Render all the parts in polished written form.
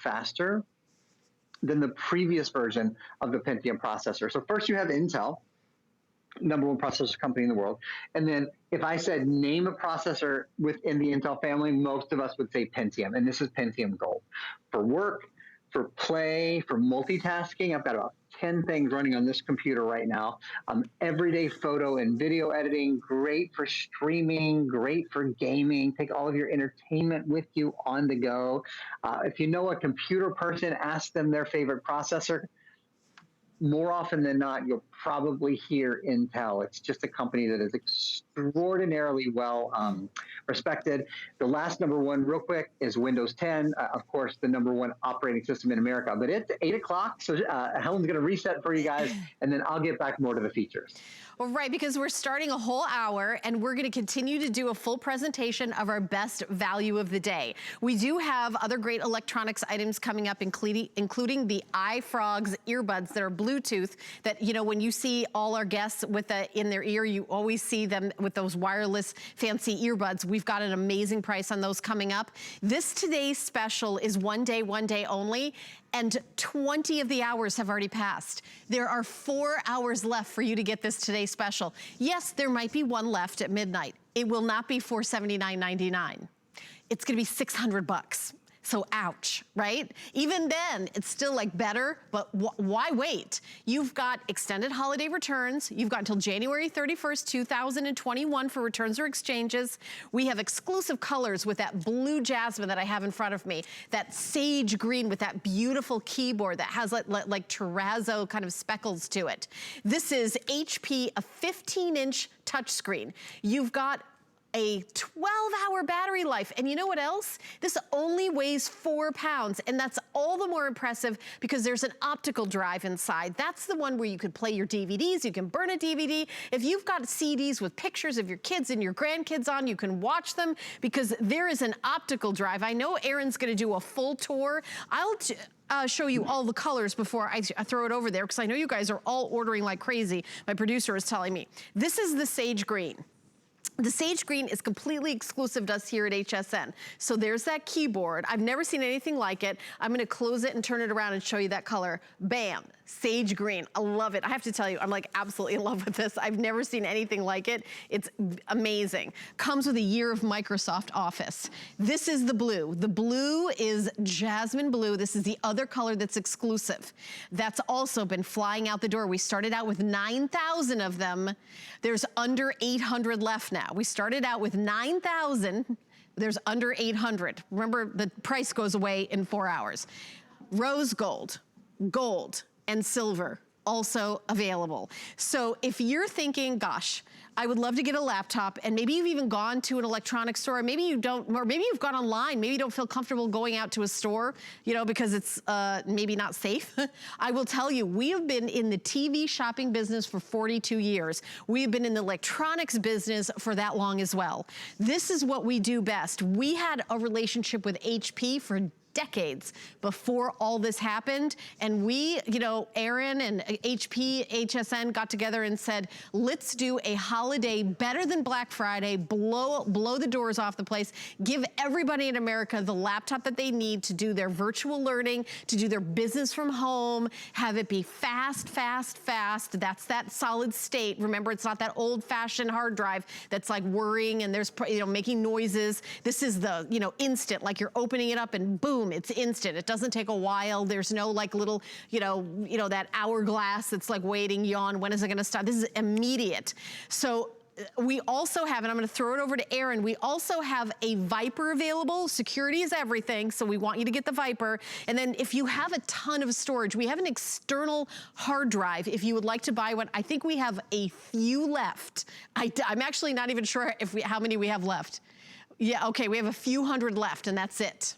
faster than the previous version of the Pentium processor. So first you have Intel, number one processor company in the world. And then if I said name a processor within the Intel family, most of us would say Pentium. And this is Pentium Gold. For work, for play, for multitasking, I've got about 10 things running on this computer right now. Everyday photo and video editing, great for streaming, great for gaming. Take all of your entertainment with you on the go. If you know a computer person, ask them their favorite processor. More often than not, you'll probably hear Intel. It's just a company that is extraordinarily well respected. The last number one, real quick, is Windows 10. Of course, the number one operating system in America. But it's 8 o'clock, so Helen's going to reset for you guys, and then I'll get back more to the features. Well, right, because we're starting a whole hour and we're gonna continue to do a full presentation of our best value of the day. We do have other great electronics items coming up, including the iFrogs earbuds that are Bluetooth, that, you know, when you see all our guests with in their ear, you always see them with those wireless fancy earbuds. We've got an amazing price on those coming up. This today's special is one day only, and 20 of the hours have already passed. There are 4 hours left for you to get this today special. Yes, there might be one left at midnight. It will not be $479.99. It's gonna be 600 bucks. So ouch, right? Even then, it's still like better, but why wait? You've got extended holiday returns. You've got until January 31st, 2021 for returns or exchanges. We have exclusive colors with that blue jasmine that I have in front of me, that sage green with that beautiful keyboard that has like terrazzo kind of speckles to it. This is HP, a 15-inch touchscreen. You've got a 12-hour battery life. And you know what else? This only weighs 4 pounds, and that's all the more impressive because there's an optical drive inside. That's the one where you could play your DVDs, you can burn a DVD. If you've got CDs with pictures of your kids and your grandkids on, you can watch them because there is an optical drive. I know Aaron's gonna do a full tour. I'll show you all the colors before I throw it over there because I know you guys are all ordering like crazy. My producer is telling me. This is the sage green. The sage green is completely exclusive to us here at HSN. So there's that keyboard. I've never seen anything like it. I'm gonna close it and turn it around and show you that color. Bam, sage green, I love it. I have to tell you, I'm like absolutely in love with this. I've never seen anything like it. It's amazing. Comes with a year of Microsoft Office. This is the blue. The blue is jasmine blue. This is the other color that's exclusive. That's also been flying out the door. We started out with 9,000 of them. There's under 800 left now. We started out with 9,000. There's under 800. Remember, the price goes away in 4 hours. Rose gold, gold, and silver also available. So if you're thinking, gosh, I would love to get a laptop, and maybe you've even gone to an electronics store, maybe you don't, or maybe you've gone online, maybe you don't feel comfortable going out to a store, you know, because it's maybe not safe. I will tell you, we have been in the TV shopping business for 42 years. We have been in the electronics business for that long as well. This is what we do best. We had a relationship with HP for decades before all this happened. And we, you know, Aaron and HP, HSN got together and said, let's do a holiday better than Black Friday, blow the doors off the place, give everybody in America the laptop that they need to do their virtual learning, to do their business from home, have it be fast, fast, fast. That's that solid state. Remember, it's not that old fashioned hard drive that's like whirring and there's, you know, making noises. This is the, you know, instant, like you're opening it up and boom, it's instant. It doesn't take a while. There's no like little, you know, that hourglass that's like waiting, yawn, when is it gonna start? This is immediate. So we also have, and I'm gonna throw it over to Aaron, we also have a Viper available. Security is everything, so we want you to get the Viper. And then if you have a ton of storage, we have an external hard drive if you would like to buy one. I think we have a few left. I'm actually not even sure how many we have left. Yeah, okay, we have a few hundred left and that's it.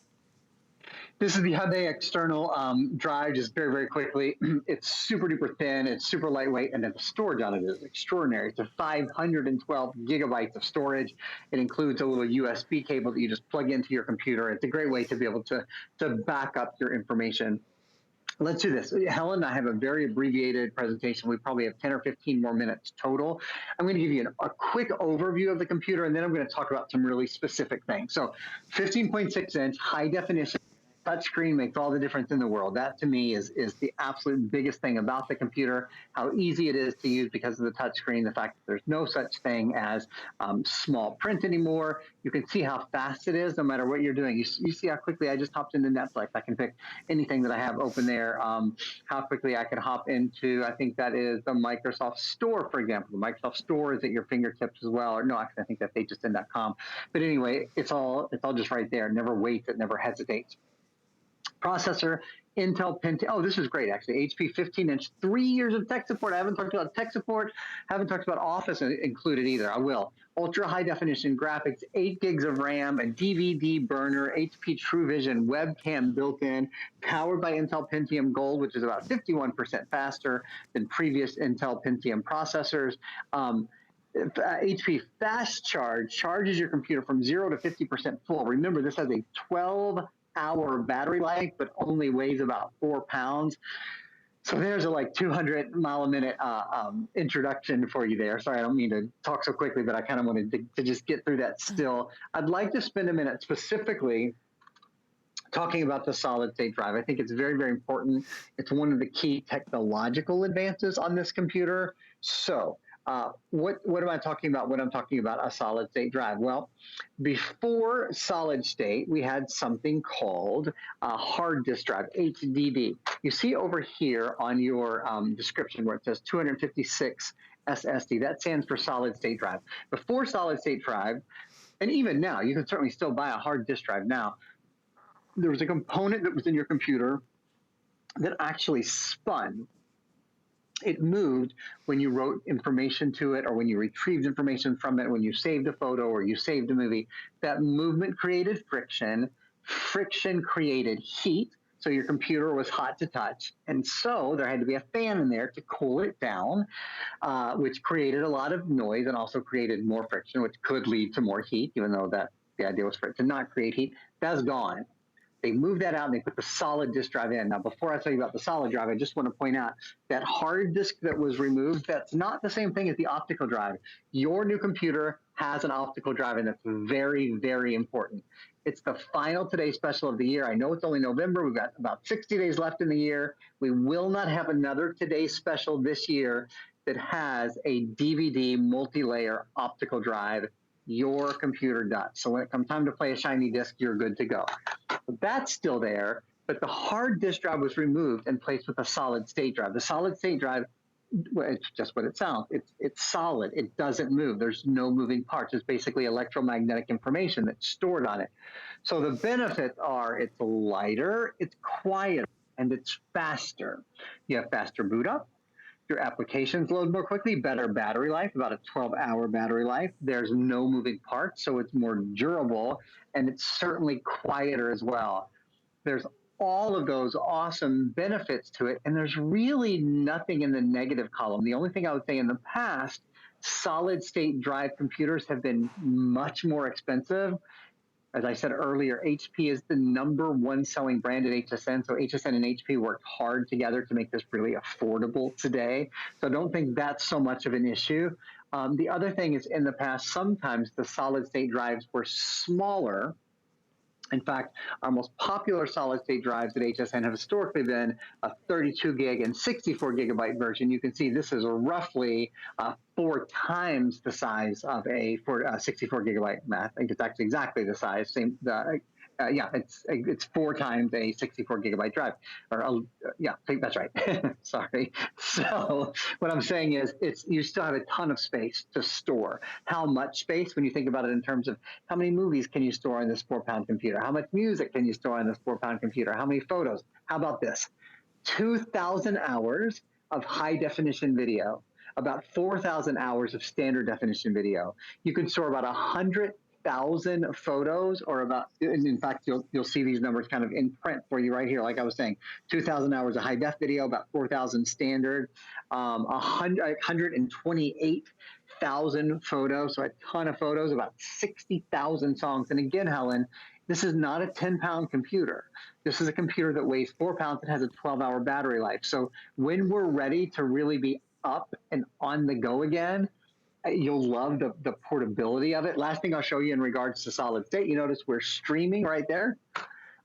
This is the Hyundai external drive, just very, very quickly. It's super duper thin, it's super lightweight, and then the storage on it is extraordinary. It's a 512 gigabytes of storage. It includes a little USB cable that you just plug into your computer. It's a great way to be able to back up your information. Let's do this. Helen and I have a very abbreviated presentation. We probably have 10 or 15 more minutes total. I'm going to give you a quick overview of the computer, and then I'm going to talk about some really specific things. So 15.6 inch high definition touchscreen makes all the difference in the world. That to me is the absolute biggest thing about the computer, how easy it is to use because of the touchscreen, the fact that there's no such thing as small print anymore. You can see how fast it is no matter what you're doing. You see how quickly I just hopped into Netflix. I can pick anything that I have open there, how quickly I can hop into, I think that is the Microsoft Store, for example. The Microsoft Store is at your fingertips as well. Or no, actually, I think that's hsn.com. But anyway, it's all just right there. It never waits. It never hesitates. Processor, Intel Pentium. Oh, this is great, actually. HP 15-inch, 3 years of tech support. I haven't talked about tech support. Haven't talked about Office included either. I will. Ultra high definition graphics, 8 gigs of RAM, a DVD burner, HP True Vision webcam built in, powered by Intel Pentium Gold, which is about 51% faster than previous Intel Pentium processors. HP Fast Charge charges your computer from 0 to 50% full. Remember, this has a 12-hour battery life, but only weighs about 4 pounds. So there's a like 200 mile a minute introduction for you there. Sorry, I don't mean to talk so quickly, but I kind of wanted to just get through that still. I'd like to spend a minute specifically talking about the solid state drive. I think it's very, very important. It's one of the key technological advances on this computer. So what am I talking about when I'm talking about a solid state drive? Well, before solid state, we had something called a hard disk drive, HDD. You see over here on your description where it says 256 SSD. That stands for solid state drive. Before solid state drive, and even now, you can certainly still buy a hard disk drive now, there was a component that was in your computer that actually spun. It moved when you wrote information to it or when you retrieved information from it, when you saved a photo or you saved a movie. That movement created friction. Friction created heat, so your computer was hot to touch. And so there had to be a fan in there to cool it down, which created a lot of noise and also created more friction, which could lead to more heat, even though the idea was for it to not create heat. That's gone. They moved that out and they put the solid disk drive in. Now, before I tell you about the solid drive, I just want to point out that hard disk that was removed, that's not the same thing as the optical drive. Your new computer has an optical drive, and that's very, very important. It's the final Today Special of the year. I know it's only November. We've got about 60 days left in the year. We will not have another Today Special this year that has a DVD multi-layer optical drive. Your computer does. So when it comes time to play a shiny disk, you're good to go. But that's still there, but the hard disk drive was removed and placed with a solid state drive. The solid state drive, well, it's just what it sounds. It's solid. It doesn't move. There's no moving parts. It's basically electromagnetic information that's stored on it. So the benefits are it's lighter, it's quieter, and it's faster. You have faster boot up. Your applications load more quickly, better battery life, about a 12-hour battery life. There's no moving parts, so it's more durable, and it's certainly quieter as well. There's all of those awesome benefits to it, and there's really nothing in the negative column. The only thing I would say in the past, solid-state drive computers have been much more expensive. As I said earlier, HP is the #1 selling brand at HSN. So HSN and HP worked hard together to make this really affordable today. So I don't think that's so much of an issue. The other thing is in the past, sometimes the solid state drives were smaller. In fact, our most popular solid state drives at HSN have historically been a 32 gig and 64 gigabyte version. You can see this is roughly 4 times the size of a 64 gigabyte math. I think it's actually exactly the size. Yeah, it's 4 times a 64 gigabyte drive. Yeah, I think that's right. Sorry. So what I'm saying is you still have a ton of space to store. How much space when you think about it in terms of how many movies can you store on this 4-pound computer? How much music can you store on this 4-pound computer? How many photos? How about this? 2,000 hours of high definition video, about 4,000 hours of standard definition video. You can store about 100,000 photos, or about, in fact, you'll see these numbers kind of in print for you right here. Like I was saying, 2,000 hours of high def video, about 4,000 standard, 128,000 photos, so a ton of photos, about 60,000 songs. And again, Helen, this is not a 10-pound computer. This is a computer that weighs 4 pounds and has a 12-hour battery life. So when we're ready to really be up and on the go again, you'll love the portability of it. Last thing I'll show you in regards to solid state, you notice we're streaming right there.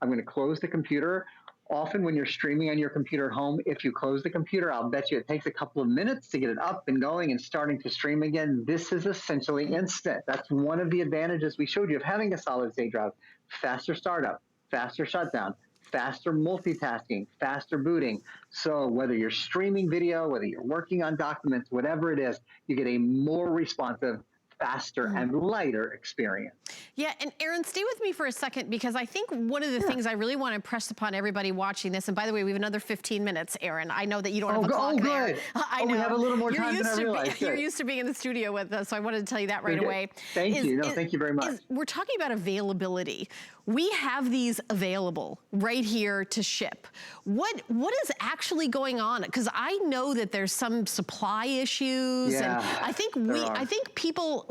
I'm going to close the computer. Often when you're streaming on your computer at home, if you close the computer, I'll bet you it takes a couple of minutes to get it up and going and starting to stream again. This is essentially instant. That's one of the advantages we showed you of having a solid state drive. Faster startup, faster shutdown, faster multitasking, faster booting. So whether you're streaming video, whether you're working on documents, whatever it is, you get a more responsive, faster and lighter experience. Yeah, and Aaron, stay with me for a second, because I think one of the things I really want to impress upon everybody watching this, and by the way, we have another 15 minutes, Aaron. I know that you don't have a clock there. I know. We have a little more time than I realized. You're used to being in the studio with us, so I wanted to tell you that right away. Thank you. No, thank you very much. We're talking about availability. We have these available right here to ship. What is actually going on? Because I know that there's some supply issues, and I think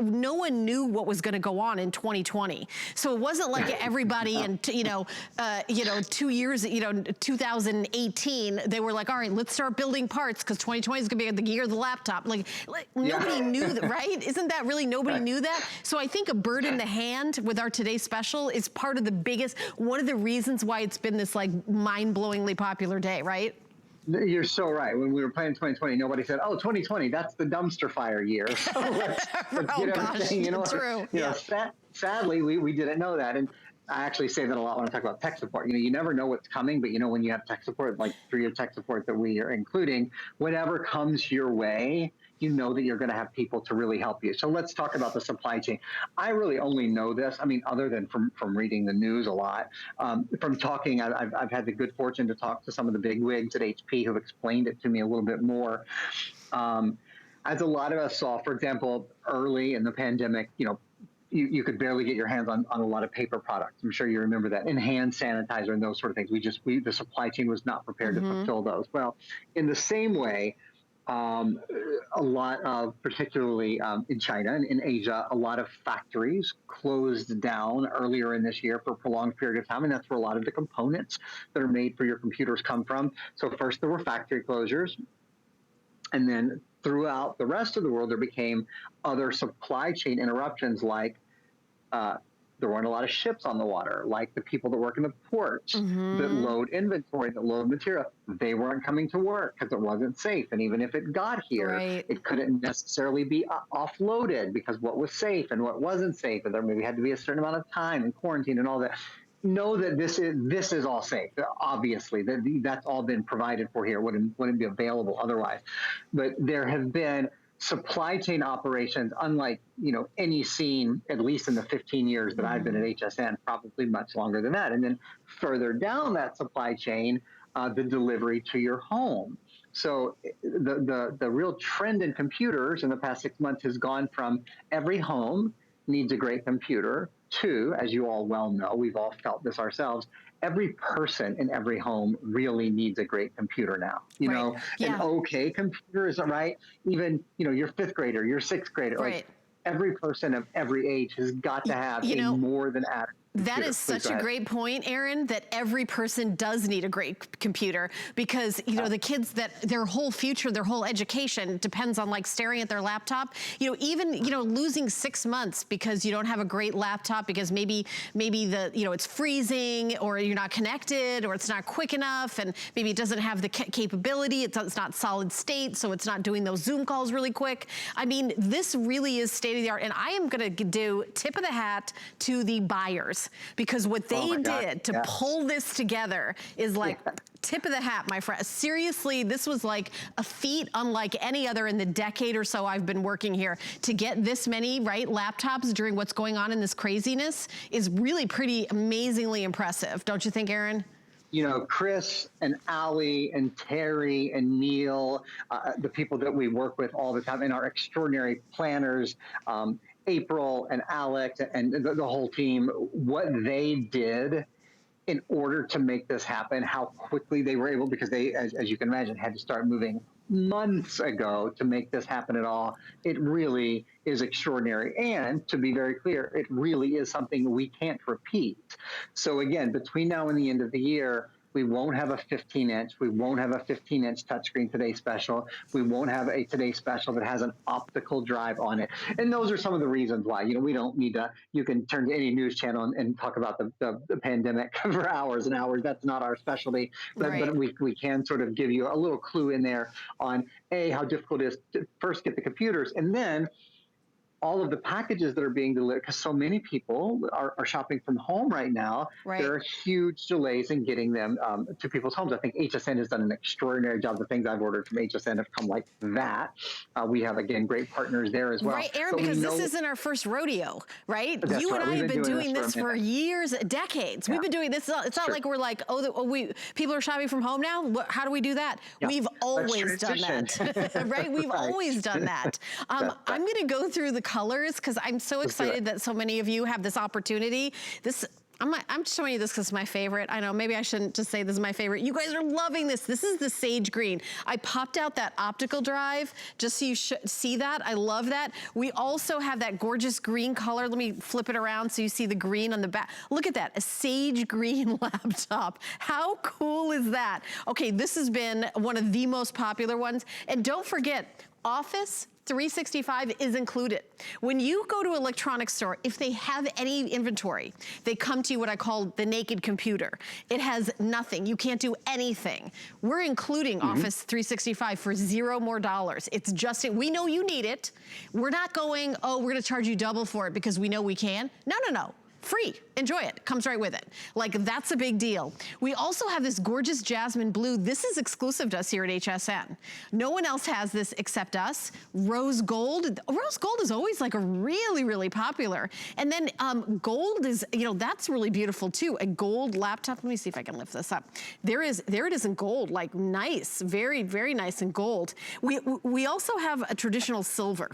no one knew what was going to go on in 2020. So it wasn't like everybody in 2 years, 2018, they were like, all right, let's start building parts because 2020 is going to be the year of the laptop. Like nobody knew that, right? Isn't that really nobody knew that? So I think a bird in the hand with our Today Special is part of the biggest, one of the reasons why it's been this like mind-blowingly popular day, right? You're so right. When we were planning 2020, nobody said, "Oh, 2020, that's the dumpster fire year." So let's get everything. True. Sadly, we didn't know that, and I actually say that a lot when I talk about tech support. You never know what's coming, but when you have tech support, like through your tech support that we are including, whatever comes your way, you know that you're going to have people to really help you. So let's talk about the supply chain. I really only know this, other than from reading the news a lot, from talking, I've had the good fortune to talk to some of the big wigs at HP who've explained it to me a little bit more. As a lot of us saw, for example, early in the pandemic, you could barely get your hands on a lot of paper products. I'm sure you remember that, and hand sanitizer and those sort of things. The supply chain was not prepared to fulfill those. Well, in the same way, a lot of, particularly in China and in Asia, a lot of factories closed down earlier in this year for a prolonged period of time, and that's where a lot of the components that are made for your computers come from. So first there were factory closures, and then throughout the rest of the world there became other supply chain interruptions, like there weren't a lot of ships on the water, like the people that work in the ports that load inventory, that load material. They weren't coming to work because it wasn't safe. And even if it got here, it couldn't necessarily be offloaded because what was safe and what wasn't safe. And there maybe had to be a certain amount of time and quarantine and all that. Know that this is all safe. Obviously, that's all been provided for here. Wouldn't be available otherwise. But there have been supply chain operations unlike any seen, at least in the 15 years that I've been at HSN, probably much longer than that. And then further down that supply chain, the delivery to your home. So the real trend in computers in the past 6 months has gone from every home needs a great computer to, as you all well know, we've all felt this ourselves, every person in every home really needs a great computer now. An okay computer isn't right. Even, your fifth grader, your sixth grader, like every person of every age has got to have a more than adequate. That is such a great point, Aaron, that every person does need a great computer because, the kids that their whole future, their whole education depends on like staring at their laptop, even, losing 6 months because you don't have a great laptop because maybe it's freezing or you're not connected or it's not quick enough and maybe it doesn't have the capability. It's not solid state, so it's not doing those Zoom calls really quick. This really is state of the art. And I am going to do tip of the hat to the buyers. Because what they did to pull this together is like tip of the hat, my friend. Seriously, this was like a feat unlike any other in the decade or so I've been working here. To get this many laptops during what's going on in this craziness is really pretty amazingly impressive. Don't you think, Aaron? Chris and Ali and Terry and Neil, the people that we work with all the time, and our extraordinary planners, April and Alex and the whole team, what they did in order to make this happen, how quickly they were able, because they, as you can imagine, had to start moving months ago to make this happen at all. It really is extraordinary. And to be very clear, it really is something we can't repeat. So again, between now and the end of the year, We won't have a 15-inch. We won't have a 15-inch touchscreen Today Special. We won't have a Today Special that has an optical drive on it. And those are some of the reasons why, we don't need to, you can turn to any news channel and talk about the pandemic for hours and hours. That's not our specialty, but we can sort of give you a little clue in there on how difficult it is to first get the computers, and then all of the packages that are being delivered, because so many people are shopping from home right now. There are huge delays in getting them to people's homes. I think HSN has done an extraordinary job. The things I've ordered from HSN have come like that. We have, again, great partners there as well. Right, Aaron, because this isn't our first rodeo, right? You and I have been doing this for years, decades. We've been doing this. It's not like we're like, people are shopping from home now. How do we do that? We've always done that, right? We've always done that. I'm going to go through the colors because I'm so excited that so many of you have this opportunity. I'm showing you this because it's my favorite. I know, maybe I shouldn't just say this is my favorite. You guys are loving this. This is the sage green. I popped out that optical drive just so you see that. I love that. We also have that gorgeous green color. Let me flip it around so you see the green on the back. Look at that, a sage green laptop. How cool is that? Okay, this has been one of the most popular ones. And don't forget, Office 365 is included. When you go to an electronics store, if they have any inventory, they come to you what I call the naked computer. It has nothing. You can't do anything. We're including Office 365 for $0 more. It's just, we know you need it. We're not going, we're gonna charge you double for it because we know we can. No, no, no. Free, enjoy it, comes right with it. Like, that's a big deal. We also have this gorgeous jasmine blue. This is exclusive to us here at HSN. No one else has this except us. Rose gold is always like a really, really popular. And then gold is, that's really beautiful too. A gold laptop, let me see if I can lift this up. There it is in gold, like nice, very, very nice in gold. We also have a traditional silver.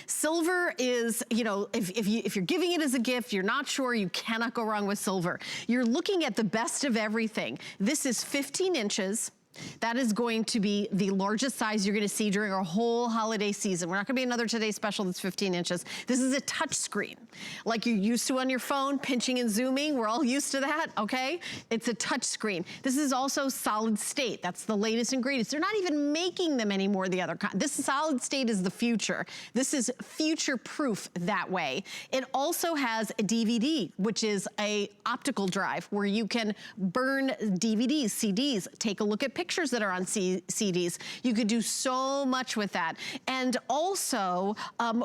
Silver is, if you're giving it as a gift, you're not sure, you cannot go wrong with silver. You're looking at the best of everything. This is 15 inches. That is going to be the largest size you're gonna see during our whole holiday season. We're not gonna be another Today Special that's 15 inches. This is a touch screen, like you're used to on your phone, pinching and zooming. We're all used to that, okay? It's a touch screen. This is also solid state. That's the latest and greatest. They're not even making them anymore, the other kind. This solid state is the future. This is future proof that way. It also has a DVD, which is a optical drive where you can burn DVDs, CDs, take a look at pictures that are on CDs. You could do so much with that. And also,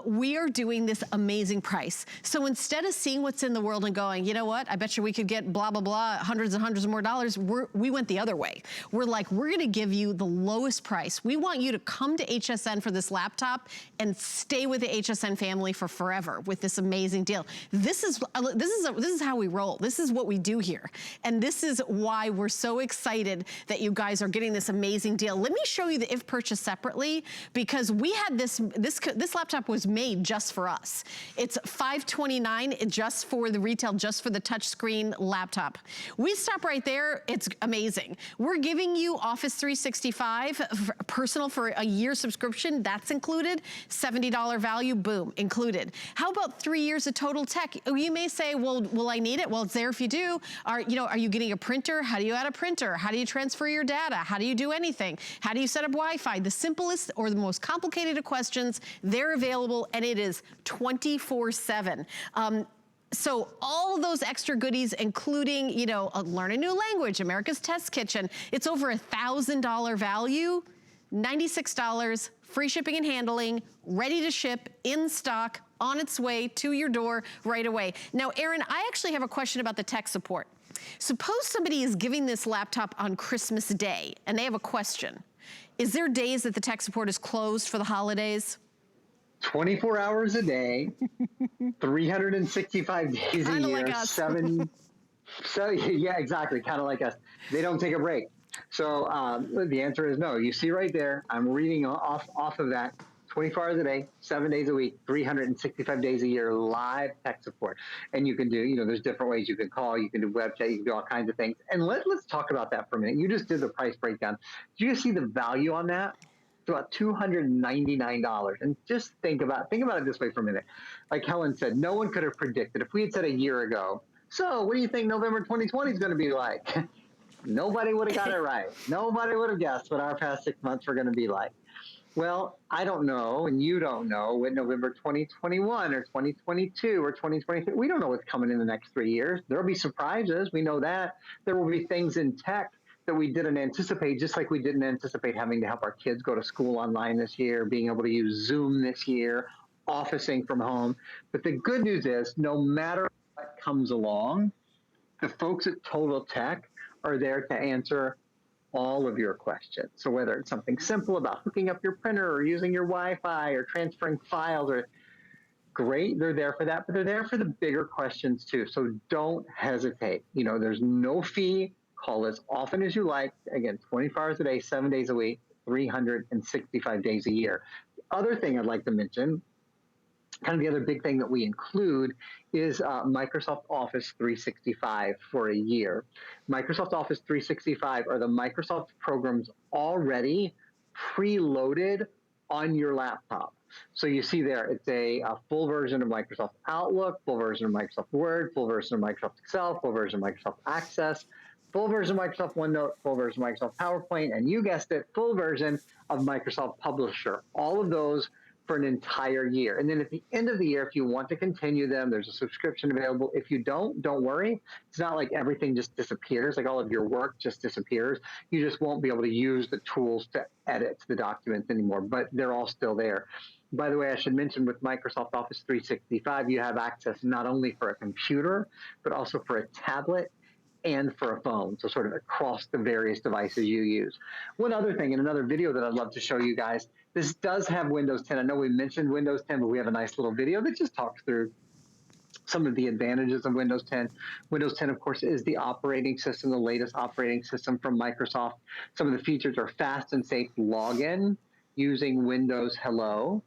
we are doing this amazing price. So instead of seeing what's in the world and going, you know what, I bet you we could get blah, blah, blah, hundreds and hundreds of more dollars, we went the other way. We're like, we're gonna give you the lowest price. We want you to come to HSN for this laptop and stay with the HSN family for forever with this amazing deal. This is how we roll. This is what we do here. And this is why we're so excited that you guys are getting this amazing deal. Let me show you the if purchase separately, because we had this laptop was made just for us. It's $529 just for the retail, just for the touchscreen laptop. We stop right there. It's amazing. We're giving you Office 365 personal for a year subscription. That's included. $70 value, boom, included. How about 3 years of Total Tech? You may say, well, will I need it? Well, it's there if you do. Are you getting a printer? How do you add a printer? How do you transfer your data? How do you do anything? How do you set up Wi-Fi? The simplest or the most complicated of questions, they're available, and it is 24/7. So all of those extra goodies, including, learn a new language, America's Test Kitchen, it's over $1,000 value, $96, free shipping and handling, ready to ship, in stock, on its way to your door right away. Now, Aaron, I actually have a question about the tech support. Suppose somebody is giving this laptop on Christmas Day and they have a question. Is there days that the tech support is closed for the holidays? 24 hours a day, 365 days a year, like us. yeah, exactly, kind of like us. They don't take a break. So the answer is no. You see right there, I'm reading off of that. 24 hours a day, 7 days a week, 365 days a year, live tech support. And you can do, there's different ways you can call, you can do web chat, you can do all kinds of things. And let's talk about that for a minute. You just did the price breakdown. Do you see the value on that? It's about $299. And just think about it this way for a minute. Like Helen said, no one could have predicted. If we had said a year ago, so what do you think November 2020 is going to be like? Nobody would have got it right. Nobody would have guessed what our past 6 months were going to be like. Well, I don't know, and you don't know what November 2021 or 2022 or 2023, we don't know what's coming in the next 3 years. There'll be surprises. We know that. There will be things in tech that we didn't anticipate, just like we didn't anticipate having to help our kids go to school online this year, being able to use Zoom this year, officing from home. But the good news is, no matter what comes along, the folks at Total Tech are there to answer all of your questions. So whether it's something simple about hooking up your printer or using your Wi-Fi or transferring files, or great, they're there for that, but they're there for the bigger questions too. So don't hesitate. There's no fee. Call as often as you like. Again, 24 hours a day, 7 days a week, 365 days a year. The other thing I'd like to mention, kind of the other big thing that we include, is Microsoft Office 365 for a year. Microsoft Office 365 are the Microsoft programs already preloaded on your laptop. So you see there, it's a full version of Microsoft Outlook, full version of Microsoft Word, full version of Microsoft Excel, full version of Microsoft Access, full version of Microsoft OneNote, full version of Microsoft PowerPoint, and you guessed it, full version of Microsoft Publisher. All of those for an entire year. And then at the end of the year, if you want to continue them, there's a subscription available. If you don't worry. It's not like everything just disappears, like all of your work just disappears. You just won't be able to use the tools to edit the documents anymore, but they're all still there. By the way, I should mention with Microsoft Office 365, you have access not only for a computer, but also for a tablet and for a phone, so sort of across the various devices you use. One other thing, in another video that I'd love to show you guys, this does have Windows 10. I know we mentioned Windows 10, but we have a nice little video that just talks through some of the advantages of Windows 10. Windows 10, of course, is the operating system, the latest operating system from Microsoft. Some of the features are fast and safe login using Windows Hello.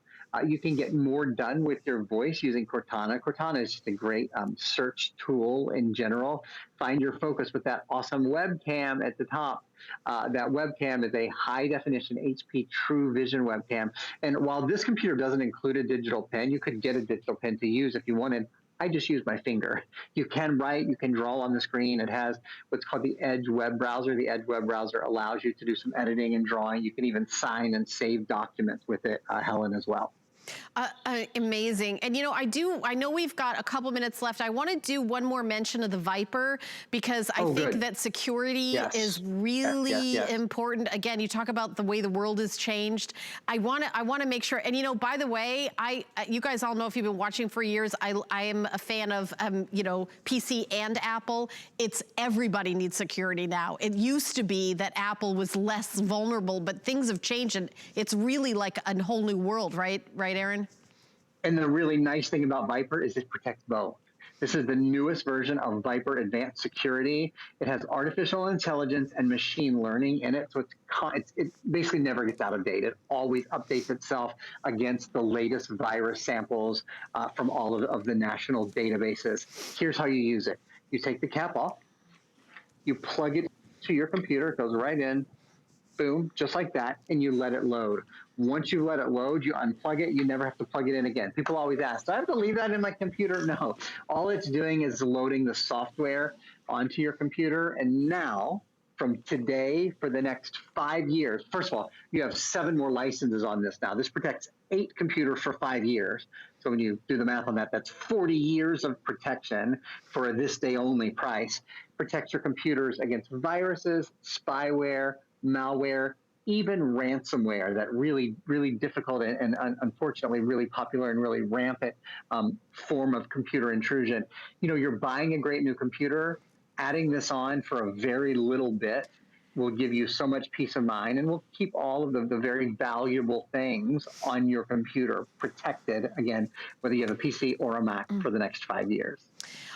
You can get more done with your voice using Cortana. Cortana is just a great search tool in general. Find your focus with that awesome webcam at the top. That webcam is a high-definition HP True Vision webcam. And while this computer doesn't include a digital pen, you could get a digital pen to use if you wanted. I just use my finger. You can write, you can draw on the screen. It has what's called the Edge web browser. The Edge web browser allows you to do some editing and drawing. You can even sign and save documents with it, Helen, as well. Amazing. And I know we've got a couple minutes left. I want to do one more mention of the Viper, because I think that security is really important. Again, you talk about the way the world has changed. I want to make sure, and by the way, you guys all know, if you've been watching for years, I am a fan of PC and Apple. It's everybody needs security now. It used to be that Apple was less vulnerable, but things have changed, and it's really like a whole new world, right, Aaron? And the really nice thing about Viper is it protects both. This is the newest version of Viper Advanced Security. It has artificial intelligence and machine learning in it, so it basically never gets out of date. It always updates itself against the latest virus samples from all of the national databases. Here's how you use it. You take the cap off, you plug it to your computer, it goes right in, boom, just like that, and you let it load. Once you let it load, you unplug it. You never have to plug it in again. People always ask, do I have to leave that in my computer? No. All it's doing is loading the software onto your computer. And now, from today for the next 5 years, first of all, you have 7 more licenses on this now. This protects 8 computers for 5 years. So when you do the math on that, that's 40 years of protection for a this day only price. Protects your computers against viruses, spyware, malware, even ransomware, that really, really difficult and unfortunately really popular and really rampant form of computer intrusion. You're buying a great new computer, adding this on for a very little bit will give you so much peace of mind, and will keep all of the very valuable things on your computer protected, again, whether you have a PC or a Mac, for the next 5 years.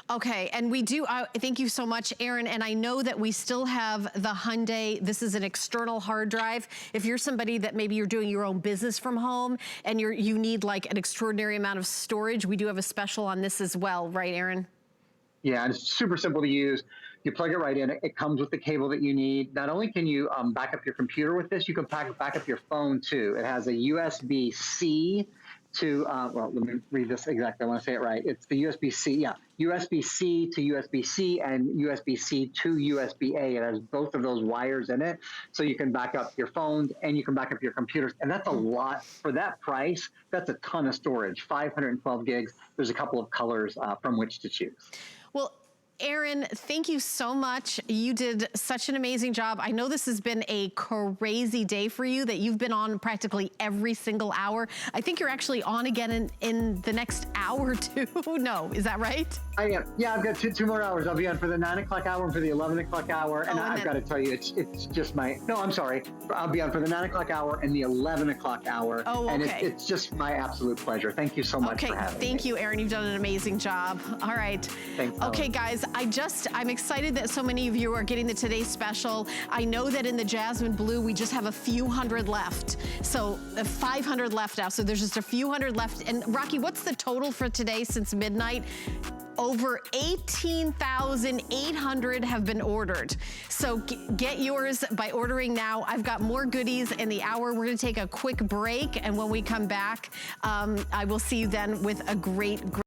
Okay, and we do, thank you so much, Aaron, and I know that we still have the Hyundai. This is an external hard drive. If you're somebody that maybe you're doing your own business from home and you need like an extraordinary amount of storage, we do have a special on this as well, right, Aaron? Yeah, and it's super simple to use. You plug it right in. It comes with the cable that you need. Not only can you back up your computer with this, you can back up your phone too. It has a USB-C to, well, let me read this exactly. I want to say it right. It's the USB-C, yeah, USB-C to USB-C and USB-C to USB-A. It has both of those wires in it. So you can back up your phones and you can back up your computers. And that's a lot for that price. That's a ton of storage, 512 gigs. There's a couple of colors from which to choose. Well, Aaron, thank you so much. You did such an amazing job. I know this has been a crazy day for you, that you've been on practically every single hour. I think you're actually on again in the next hour too. No, is that right? I am. Yeah, I've got two more hours. I'll be on for the 9 o'clock hour and for the 11 o'clock hour. And I've got to tell you, it's just my, no, I'm sorry. I'll be on for the 9 o'clock hour and the 11 o'clock hour. Oh, okay. And it's just my absolute pleasure. Thank you so much for having me. Thank you, Aaron. You've done an amazing job. All right. Thanks. Okay, guys, I'm excited that so many of you are getting the Today Special. I know that in the Jasmine Blue, we just have a few hundred left. So 500 left now. So there's just a few hundred left. And Rocky, what's the total for today since midnight? Over 18,800 have been ordered. So get yours by ordering now. I've got more goodies in the hour. We're gonna take a quick break. And when we come back, I will see you then with a great